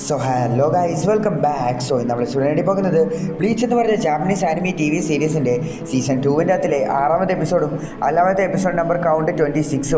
So hello guys, welcome back. So നമ്മൾ student പോകുന്നത് bleach എന്ന് പറഞ്ഞ ജാപ്പനീസ് ആനിമി TV സീരീസിൻ്റെ സീസൺ 2-ൻ്റെ അകത്തിലെ 6ാമത്തെ എപ്പിസോഡും 11ാമത്തെ എപ്പിസോഡ് നമ്പർ കൗണ്ട് 26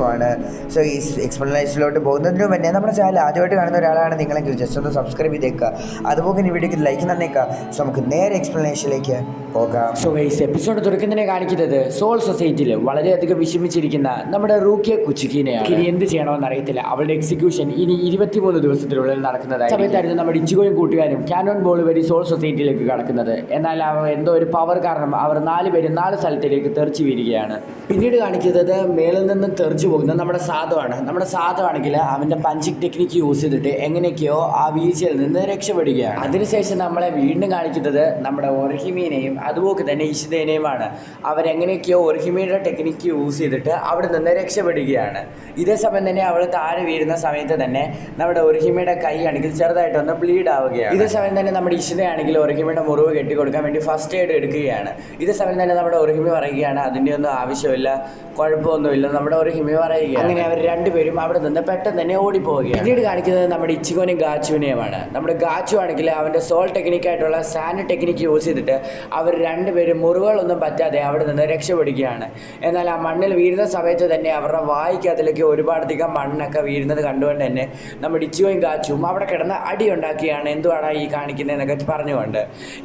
സോ ഈ എക്സ്പ്ലനേഷനിലോട്ട് പോകുന്നതിന് മുന്നേ നമ്മുടെ ചാനൽ ആദ്യമായിട്ട് കാണുന്ന ഒരാളാണ് നിങ്ങളെങ്കിൽ ജസ്റ്റ് ഒന്ന് സബ്സ്ക്രൈബ് ചെയ്തേക്കുക. അതുപോലെ തന്നെ വീഡിയോക്ക് ലൈക്ക് തന്നേക്കുക. സോ നമുക്ക് നേരെ എക്സ്പ്ലനേഷനിലേക്ക് പോകാം. സോ ഗൈസ്, എപ്പിസോഡ് തുടക്കുന്നതിനെ കാണിക്കുന്നത് സോൾ സൊസൈറ്റിയിൽ വളരെയധികം വിഷമിച്ചിരിക്കുന്ന നമ്മുടെ റൂക്കിയ കുച്ചിക്കിനെയാണ്. ഇനി എന്ത് ചെയ്യണമെന്ന് അറിയത്തില്ല. അവളുടെ എക്സിക്യൂഷൻ ഇനി 23 ദിവസത്തിനുള്ളിൽ നടക്കുന്നതായി സമയത്തായിരുന്നു നമ്മുടെ ഇച്ചിഗോയും കൂട്ടുകാരും ക്യാനോൺ ബോൾ വഴി സോൾ സൊസൈറ്റിയിലേക്ക് കടക്കുന്നത്. എന്നാൽ എന്തോ ഒരു പവർ കാരണം അവർ 4 പേരും 4 സ്ഥലത്തിലേക്ക് തെറിച്ചു വീഴുകയാണ്. പിന്നീട് കാണിക്കുന്നത് മേളിൽ നിന്ന് തെറിച്ചു പോകുന്നത് നമ്മുടെ സാധുവാണ്. നമ്മുടെ സാധുവാണെങ്കിൽ അവൻ്റെ പഞ്ചിങ് ടെക്നിക്ക് യൂസ് ചെയ്തിട്ട് എങ്ങനെയൊക്കെയോ ആ വീഴ്ചയിൽ നിന്ന് രക്ഷപ്പെടുകയാണ്. അതിനുശേഷം നമ്മളെ വീണ്ടും കാണിക്കുന്നത് നമ്മുടെ ഒർഹിമീനെയും അതുപോലെ തന്നെ ഇഷിതേനെയുമാണ്. അവരെങ്ങനെയൊക്കെയോ ഒർഹിമയുടെ ടെക്നിക്ക് യൂസ് ചെയ്തിട്ട് അവിടെ നിന്ന് രക്ഷപ്പെടുകയാണ്. ഇതേ സമയം തന്നെ അവൾ താഴെ വീഴുന്ന സമയത്ത് തന്നെ നമ്മുടെ ഒർഹിമയുടെ കൈ ആണെങ്കിൽ ചെറുതായിട്ടൊന്ന് ബ്ലീഡ് ആവുകയാണ്. ഇതേ സമയം തന്നെ നമ്മുടെ ഇഷിതയാണെങ്കിൽ ഒർഹിമയുടെ മുറിവ് കെട്ടിക്കൊടുക്കാൻ വേണ്ടി ഫസ്റ്റ് എയ്ഡ് എടുക്കുകയാണ്. ഇതേ സമയം തന്നെ നമ്മുടെ ഒർഹിമ പറയുകയാണ് അതിൻ്റെ ഒന്നും ആവശ്യമില്ല, കുഴപ്പമൊന്നുമില്ല നമ്മുടെ ഒർഹിമ പറയുകയാണ്. അങ്ങനെ അവർ രണ്ടുപേരും അവിടെ നിന്ന് പെട്ടെന്ന് തന്നെ ഓടിപ്പോവുകയാണ്. പിന്നീട് കാണിക്കുന്നത് നമ്മുടെ ഇച്ചിഗോനെയും ഗാച്ചുവിനെയുമാണ്. നമ്മുടെ ഗാച്ചു ആണെങ്കിൽ അവൻ്റെ സോൾ ടെക്നിക്കായിട്ടുള്ള സാൻഡ് ടെക്നിക്ക് യൂസ് ചെയ്തിട്ട് അവർ രണ്ടുപേരും മുറിവുകളൊന്നും പറ്റാതെ അവിടെ നിന്ന് രക്ഷപ്പെടുകയാണ്. എന്നാൽ ആ മണ്ണിൽ വീഴുന്ന സമയത്ത് തന്നെ അവരുടെ വായിക്കകത്തിലേക്ക് ഒരുപാടധികം മണ്ണൊക്കെ വീഴുന്നത് കണ്ടുകൊണ്ട് തന്നെ നമ്മുടെ ഇച്ചിഗോയും ഗാച്ചുവും അവിടെ കിടന്ന് അടിയുണ്ടാക്കിയാണ് എന്തുവാണ് ഈ കാണിക്കുന്നതെന്നൊക്കെ പറഞ്ഞുകൊണ്ട്.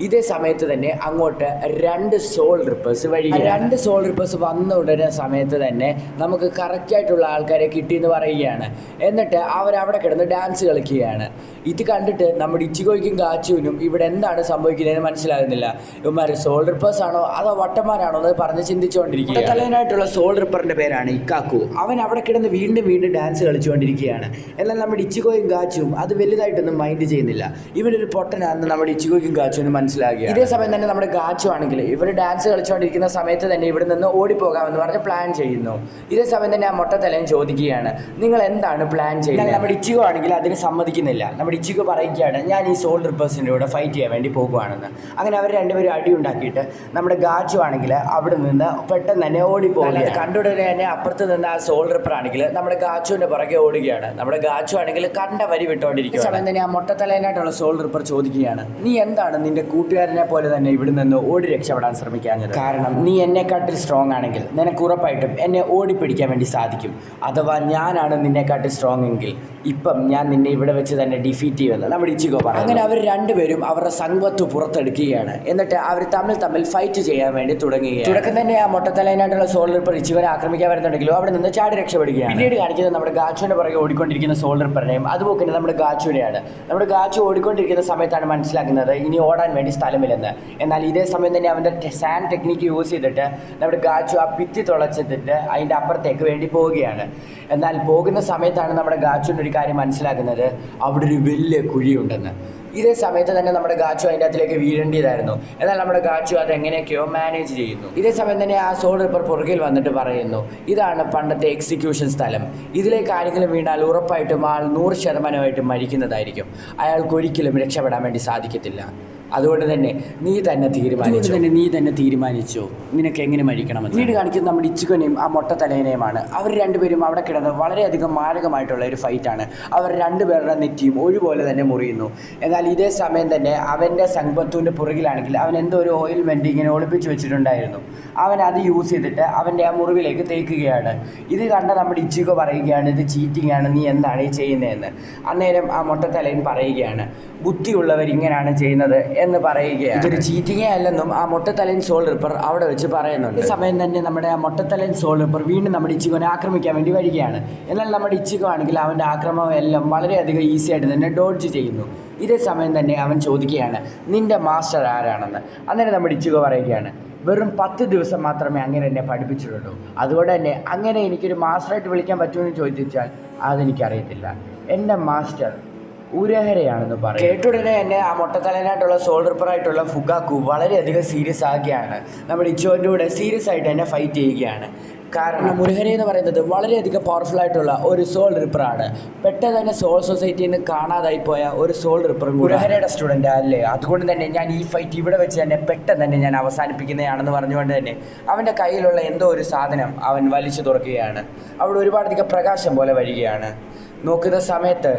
ഇതേ സമയത്ത് തന്നെ അങ്ങോട്ട് 2 സോൾ റിപ്പേഴ്സ് വഴി 2 സോൾ റിപ്പേഴ്സ് വന്നു ഉടനെ സമയത്ത് തന്നെ നമുക്ക് കറക്റ്റായിട്ടുള്ള ആൾക്കാരെ കിട്ടിയെന്ന് പറയുകയാണ്. എന്നിട്ട് അവരവിടെ കിടന്ന് ഡാൻസ് കളിക്കുകയാണ്. ഇത് കണ്ടിട്ട് നമ്മുടെ ഇച്ചിഗോയ്ക്കും ഗാച്ചുവിനും ഇവിടെ എന്താണ് സംഭവിക്കുന്നതെന്ന് മനസ്സിലാകുന്നില്ല. ഇവന്മാർ സോൾ റിപ്പേഴ്സ് ആണോ അതോ വട്ടന്മാരാണോ എന്ന് പറഞ്ഞ് ചിന്തിച്ചുകൊണ്ടിരിക്കുക. തലവനായിട്ടുള്ള സോൾ റിപ്പറിൻ്റെ പേരാണ് ഇക്കാക്കു. അവൻ അവിടെ കിടന്ന് വീണ്ടും വീണ്ടും ഡാൻസ് കളിച്ചുകൊണ്ടിരിക്കുകയാണ്. എന്നാൽ നമ്മുടെ ഇച്ചിഗോയും ഗാച്ചുവും അത് വലുതായിട്ടൊന്നും മൈൻഡ് ചെയ്യുന്നില്ല. ഇവനൊരു പൊട്ടനാണെന്ന് നമ്മുടെ ഇച്ചിഗോയ്ക്കും ഗാച്ചുവിനും മനസ്സിലാകുക. ഇതേ സമയം തന്നെ നമ്മുടെ ഗാച്ചു ആണെങ്കിൽ ഇവർ ഡാൻസ് കളിച്ചുകൊണ്ടിരിക്കുന്ന സമയത്ത് തന്നെ ഇവിടെ നിന്ന് ഓടിപ്പോകാമെന്ന് പറഞ്ഞ് പ്ലാൻ ചെയ്യുന്നു. ഇതേ സമയം തന്നെ ആ മൊട്ടത്തലയും ചോദിക്കുകയാണ് നിങ്ങൾ എന്താണ് പ്ലാൻ ചെയ്യുന്നത്. നമ്മുടെ ഇച്ചിഗോ ആണെങ്കിൽ അതിന് സമ്മതിക്കുന്നില്ല. നമ്മുടെ ഇച്ചിഗോ പറയുകയാണ് ഞാൻ ഈ സോൾ റിപ്പേഴ്സിൻ്റെ കൂടെ ഫൈറ്റ് ചെയ്യാൻ വേണ്ടി പോകുകയാണെന്ന്. അങ്ങനെ അവർ രണ്ടുപേരും അടി ഉണ്ടാക്കിയിട്ട് നമ്മുടെ ഗാച്ചു ആണെങ്കിൽ അവിടെ നിന്ന് പെട്ടെന്ന് തന്നെ ഓടിപ്പോകുകയാണ്. കണ്ടുടനെ തന്നെ അപ്പുറത്ത് നിന്ന് ആ സോൾ റിപ്പർ ആണെങ്കിൽ നമ്മുടെ ഗാച്ചുവിൻ്റെ പുറകെ ഓടുകയാണ്. നമ്മുടെ ഗാച്ചു ആണെങ്കിൽ കണ്ട വരി വിട്ടുകൊണ്ടിരിക്കുക. സമയം തന്നെ ആ മൊട്ടത്തലയനായിട്ടുള്ള സോൾ റിപ്പർ ചോദിക്കുകയാണ് നീ എന്താണ് നിന്റെ കൂട്ടുകാരനെ പോലെ തന്നെ ഇവിടെ നിന്ന് ഓടി രക്ഷപ്പെടാൻ ശ്രമിക്കാഞ്ഞത്. കാരണം നീ എന്നെക്കാട്ടിൽ സ്ട്രോങ് ആണെങ്കിൽ നിനക്ക് ഉറപ്പായിട്ടും എന്നെ ഓടിപ്പിടിക്കാൻ വേണ്ടി സാധിക്കും. അഥവാ ഞാനാണ് നിന്നെക്കാട്ടിൽ സ്ട്രോങ് എങ്കിൽ ഇപ്പം ഞാൻ നിന്നെ ഇവിടെ വെച്ച് തന്നെ ഡിഫീറ്റ് ചെയ്യുമെന്ന് നമ്മുടെ ഇച്ചിഗോ പറഞ്ഞു. അങ്ങനെ അവർ രണ്ടുപേരും അവരുടെ സമ്പത്ത് പുറത്തെടുക്കുകയാണ്. എന്നിട്ട് അവർ തമ്മിൽ ഫൈറ്റ് ചെയ്യാൻ വേണ്ടി തുടങ്ങുകയാണ്. തുടക്കം തന്നെ ആ മൊട്ടത്തലയനായിട്ടുള്ള സോൾ റിപ്പർ ഇച്ചിഗോനെ ആക്രമിക്കാൻ വരുന്നുണ്ടെങ്കിലും അവിടെ നിന്ന് ചാടി രക്ഷപ്പെടുകയാണ്. പിന്നീട് കാണിക്കുന്നത് നമ്മുടെ ഗാച്ചുവിന്റെ പുറകെ ഓടിക്കൊണ്ടിരിക്കുന്ന സോൾ റിപ്പറിനെയും അതുപോലെ തന്നെ നമ്മുടെ ഗാച്ചുവിനെയാണ്. നമ്മുടെ ഗാച്ചു ഓടിക്കൊണ്ടിരിക്കുന്ന സമയത്താണ് മനസ്സിലാക്കുന്നത് ഇനി ഓടാൻ വേണ്ടി സ്ഥലമില്ലെന്ന്. എന്നാൽ ഇതേ സമയം തന്നെ അവൻ്റെ സാൻഡ് ടെക്നിക്ക് യൂസ് ചെയ്തിട്ട് നമ്മുടെ ഗാച്ചു ആ ഭിത്തി തുളച്ചിട്ട് അതിൻ്റെ അപ്പുറത്തേക്ക് വേണ്ടി പോവുകയാണ്. എന്നാൽ പോകുന്ന സമയത്താണ് നമ്മുടെ ഗാച്ചുവിൻ്റെ ഒരു കാര്യം മനസ്സിലാക്കുന്നത് അവിടെ ഒരു വലിയ കുഴിയുണ്ടെന്ന്. ഇതേ സമയത്ത് തന്നെ നമ്മുടെ ഗാച്ചു അതിൻ്റെ അകത്തിലേക്ക് വീഴേണ്ടതായിരുന്നു. എന്നാൽ നമ്മുടെ ഗാച്ചു അത് എങ്ങനെയൊക്കെയോ മാനേജ് ചെയ്യുന്നു. ഇതേ സമയം തന്നെ ആ സോൾ റിപ്പർ പുറകിൽ വന്നിട്ട് പറയുന്നു ഇതാണ് പണ്ടത്തെ എക്സിക്യൂഷൻ സ്ഥലം. ഇതിലേക്ക് ആരെങ്കിലും വീണാൽ ഉറപ്പായിട്ടും ആൾ 100% മരിക്കുന്നതായിരിക്കും. അയാൾക്ക് ഒരിക്കലും രക്ഷപ്പെടാൻ വേണ്ടി സാധിക്കത്തില്ല. അതുകൊണ്ട് തന്നെ നീ തന്നെ തീരുമാനിച്ചോ നിനക്ക് എങ്ങനെ മരിക്കണമെന്ന്. വീട് കാണിക്കുന്നത് നമ്മുടെ ഇച്ചിഗോനെയും ആ മൊട്ടത്തലയനെയുമാണ്. അവർ രണ്ടുപേരും അവിടെ കിടന്ന് വളരെയധികം മാരകമായിട്ടുള്ള ഒരു ഫൈറ്റാണ്. അവർ രണ്ടുപേരുടെ നെറ്റിയും ഒരുപോലെ തന്നെ മുറിയുന്നു. എന്നാൽ ഇതേ സമയം തന്നെ അവൻ്റെ സമ്പത്തുവിൻ്റെ പുറകിലാണെങ്കിൽ അവൻ എന്തോ ഒരു ഓയിൽമെൻറ്റ് ഇങ്ങനെ ഒളിപ്പിച്ച് വെച്ചിട്ടുണ്ടായിരുന്നു. അവൻ അത് യൂസ് ചെയ്തിട്ട് അവൻ്റെ ആ മുറിവിലേക്ക് തേക്കുകയാണ്. ഇത് കണ്ട നമ്മുടെ ഇച്ചിഗോ പറയുകയാണ് ഇത് ചീറ്റിംഗ് ആണ്, നീ എന്താണ് ഈ ചെയ്യുന്നതെന്ന്. അന്നേരം ആ മൊട്ടത്തലയൻ പറയുകയാണ് ബുദ്ധിയുള്ളവർ ഇങ്ങനെയാണ് ചെയ്യുന്നത് എന്ന് പറയുകയാണ്. ഇതൊരു ചീറ്റിങ്ങേ അല്ലെന്നും ആ മൊട്ടത്തലയൻ സോൾ റിപ്പർ അവിടെ വെച്ച് പറയുന്നുണ്ട്. ഈ സമയം തന്നെ നമ്മുടെ ആ മൊട്ടത്തലയൻ സോൾ റിപ്പർ വീണ്ടും നമ്മുടെ ഇച്ചിഗോനെ ആക്രമിക്കാൻ വേണ്ടി വരികയാണ്. എന്നാൽ നമ്മുടെ ഇച്ചിഗോ ആണെങ്കിൽ അവൻ്റെ ആക്രമണം എല്ലാം വളരെയധികം ഈസി ആയിട്ട് തന്നെ ഡോഡ്ജ് ചെയ്യുന്നു. ഇതേ സമയം തന്നെ അവൻ ചോദിക്കുകയാണ് നിൻ്റെ മാസ്റ്റർ ആരാണെന്ന്. അന്നേരം നമ്മുടെ ഇച്ചിഗോ പറയുകയാണ് വെറും 10 ദിവസം മാത്രമേ അങ്ങനെ എന്നെ പഠിപ്പിച്ചിട്ടുള്ളൂ. അതുകൊണ്ട് തന്നെ അങ്ങനെ എനിക്കൊരു മാസ്റ്ററായിട്ട് വിളിക്കാൻ പറ്റുമെന്ന് ചോദിച്ചാൽ അതെനിക്കറിയത്തില്ല. എൻ്റെ മാസ്റ്റർ ഉരഹരയാണെന്ന് പറയും. കേട്ടുടനെ തന്നെ ആ മൊട്ടത്തലനായിട്ടുള്ള സോൾ റിപ്പറായിട്ടുള്ള ഫുഗാക്കു വളരെയധികം സീരിയസ് ആകുകയാണ്. നമ്മുടെ ഇച്ചോൻ്റെ കൂടെ സീരിയസ് ആയിട്ട് തന്നെ ഫൈറ്റ് ചെയ്യുകയാണ്. കാരണം മുരഹര എന്ന് പറയുന്നത് വളരെയധികം പവർഫുൾ ആയിട്ടുള്ള ഒരു സോൾ റിപ്പറാണ്. പെട്ടെന്ന് തന്നെ സോൾ സൊസൈറ്റിയിൽ നിന്ന് കാണാതായി പോയ ഒരു സോൾ റിപ്പറും മുരഹരയുടെ സ്റ്റുഡൻ്റ് അല്ലേ. അതുകൊണ്ട് തന്നെ ഞാൻ ഈ ഫൈറ്റ് ഇവിടെ വെച്ച് തന്നെ പെട്ടെന്ന് തന്നെ ഞാൻ അവസാനിപ്പിക്കുന്നതാണെന്ന് പറഞ്ഞുകൊണ്ട് തന്നെ അവൻ്റെ കയ്യിലുള്ള എന്തോ ഒരു സാധനം അവൻ വലിച്ചു തുറക്കുകയാണ്. അവിടെ ഒരുപാടധികം പ്രകാശം പോലെ വരികയാണ്. നോക്കുന്ന സമയത്ത്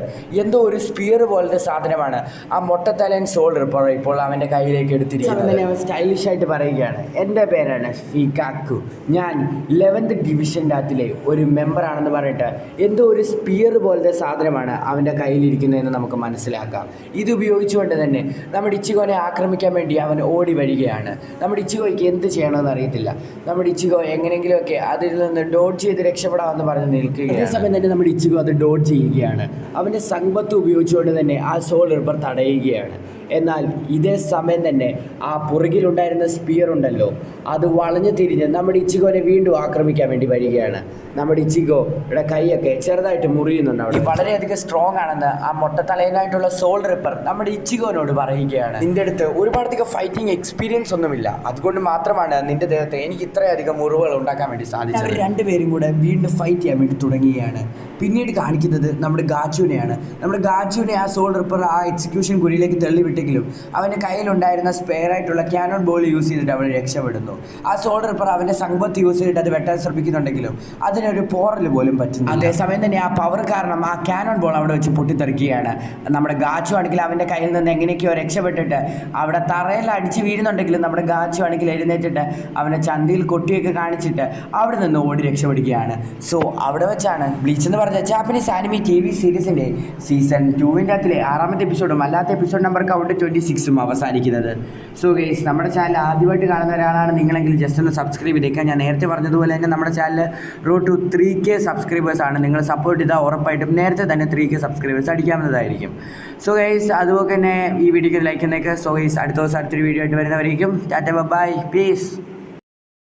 എന്തോ ഒരു സ്പിയർ പോലത്തെ സാധനമാണ് ആ മൊട്ടത്തലൻ സോൾഡർ ഇപ്പോൾ അവൻ്റെ കയ്യിലേക്ക് എടുത്തിരിക്കുന്നത്. അവൻ സ്റ്റൈലിഷ് ആയിട്ട് പറയുകയാണ്, എൻ്റെ പേരാണ് ഫിക്കാക്കു, ഞാൻ 11th ഡിവിഷൻ്റെ അകത്തിലെ ഒരു മെമ്പറാണെന്ന് പറഞ്ഞിട്ട് എന്തോ ഒരു സ്പിയർ പോലത്തെ സാധനമാണ് അവൻ്റെ കയ്യിലിരിക്കുന്നതെന്ന് നമുക്ക് മനസ്സിലാക്കാം. ഇത് ഉപയോഗിച്ചുകൊണ്ട് തന്നെ നമ്മുടെ ഇച്ചിഗോനെ ആക്രമിക്കാൻ വേണ്ടി അവൻ ഓടി വരികയാണ്. നമ്മുടെ ഇച്ചിഗോയ്ക്ക് എന്ത് ചെയ്യണമെന്ന് അറിയത്തില്ല. നമ്മുടെ ഇച്ചിഗോ എങ്ങനെയെങ്കിലുമൊക്കെ അതിൽ നിന്ന് ഡോഡ്ജ് ചെയ്ത് രക്ഷപ്പെടാമെന്ന് പറഞ്ഞ് നിൽക്കുകയാണ്. അതേസമയം തന്നെ നമ്മുടെ ഇച്ചിഗോ അത് ഡോഡ്ജ് ചെയ്യുകയാണ്. അവൻ്റെ സമ്പത്ത് ഉപയോഗിച്ചുകൊണ്ട് തന്നെ ആ സോൾ റിപ്പർ തടയുകയാണ്. എന്നാൽ ഇതേ സമയം തന്നെ ആ പുറകിലുണ്ടായിരുന്ന സ്പിയർ ഉണ്ടല്ലോ, അത് വളഞ്ഞു തിരിഞ്ഞ് നമ്മുടെ ഇച്ചിഗോനെ വീണ്ടും ആക്രമിക്കാൻ വേണ്ടി വരികയാണ്. നമ്മുടെ ഇച്ചിഗോയുടെ കൈയൊക്കെ ചെറുതായിട്ട് മുറിയുന്നുണ്ട്. അവിടെ വളരെയധികം സ്ട്രോങ് ആണെന്ന് ആ മൊട്ടത്തലയനായിട്ടുള്ള സോൾ റിപ്പർ നമ്മുടെ ഇച്ചിഗോനോട് പറയുകയാണ്. നിന്റെ അടുത്ത് ഒരുപാടധികം ഫൈറ്റിംഗ് എക്സ്പീരിയൻസ് ഒന്നുമില്ല, അതുകൊണ്ട് മാത്രമാണ് നിന്റെ ദേഹത്ത് എനിക്ക് ഇത്രയധികം മുറിവുകൾ ഉണ്ടാക്കാൻ വേണ്ടി സാധിച്ചത്. അവർ രണ്ടുപേരും കൂടെ വീണ്ടും ഫൈറ്റ് ചെയ്യാൻ വേണ്ടി തുടങ്ങുകയാണ്. പിന്നീട് കാണിക്കുന്നത് നമ്മുടെ ഗാച്ചുവിനെയാണ്. നമ്മുടെ ഗാച്ചുവിനെ ആ സോൾ റിപ്പർ ആ എക്സിക്യൂഷൻ കുരിയിലേക്ക് തള്ളിവിട്ടെങ്കിലും അവൻ്റെ കയ്യിലുണ്ടായിരുന്ന സ്പെയർ ആയിട്ടുള്ള ക്യാനോൺ ബോൾ യൂസ് ചെയ്തിട്ട് അവൻ രക്ഷപ്പെടുന്നു. ആ സോൾ റിപ്പർ അവൻ്റെ സമ്പത്ത് യൂസ് ചെയ്തിട്ട് അത് വെട്ടാൻ ശ്രമിക്കുന്നുണ്ടെങ്കിലും അതിനൊരു പോറൽ പോലും പറ്റുന്നു. അതേസമയം തന്നെ ആ പവർ കാരണം ആ ക്യാനോൺ ബോൾ അവിടെ വെച്ച് പൊട്ടിത്തെറിക്കുകയാണ്. നമ്മുടെ ഗാച്ചു ആണെങ്കിൽ അവൻ്റെ കയ്യിൽ നിന്ന് എങ്ങനെയൊക്കെയോ രക്ഷപ്പെട്ടിട്ട് അവിടെ തറയിൽ അടിച്ച് വീഴുന്നുണ്ടെങ്കിലും നമ്മുടെ ഗാച്ചു ആണെങ്കിൽ എഴുന്നേറ്റിട്ട് അവനെ ചന്തിയിൽ കൊട്ടിയൊക്കെ കാണിച്ചിട്ട് അവിടെ നിന്ന് ഓടി രക്ഷപ്പെടുകയാണ്. സോ അവിടെ വെച്ചാണ് ബ്ലീച്ച് എന്ന് പറഞ്ഞ ജാപ്പനീസ് ആനിമി TV സീരീസിൻ്റെ സീസൺ 2-ൻ്റെ അകത്തിലെ 6ാമത്തെ എപ്പിസോഡും അല്ലാത്ത എപ്പിസോഡ് നമ്പർ കൗണ്ട് 26 അവസാനിക്കുന്നത്. സോ ഗൈസ്, നമ്മുടെ ചാനൽ ആദ്യമായിട്ട് കാണുന്ന ഒരാളാണ് നിങ്ങളെങ്കിൽ ജസ്റ്റ് ഒന്ന് സബ്സ്ക്രൈബ് ചെയ്തേക്കാം. ഞാൻ നേരത്തെ പറഞ്ഞതുപോലെ തന്നെ നമ്മുടെ ചാനൽ റോഡ് ടു 3K സബ്സ്ക്രൈബേഴ്സാണ്. നിങ്ങൾ സപ്പോർട്ട് ചെയ്താൽ ഉറപ്പായിട്ടും നേരത്തെ തന്നെ 3K സബ്സ്ക്രൈബേഴ്സ് അടിക്കാവുന്നതായിരിക്കും. സോ ഗൈസ്, അതുപോലെ തന്നെ ഈ വീഡിയോക്ക് ലൈക്ക് എന്നേക്ക്. സോ ഗൈസ്, അടുത്ത ദിവസം അടുത്തൊരു വീഡിയോ ആയിട്ട് വരുന്നവരേക്കും ടാറ്റ ബൈ പീസ്.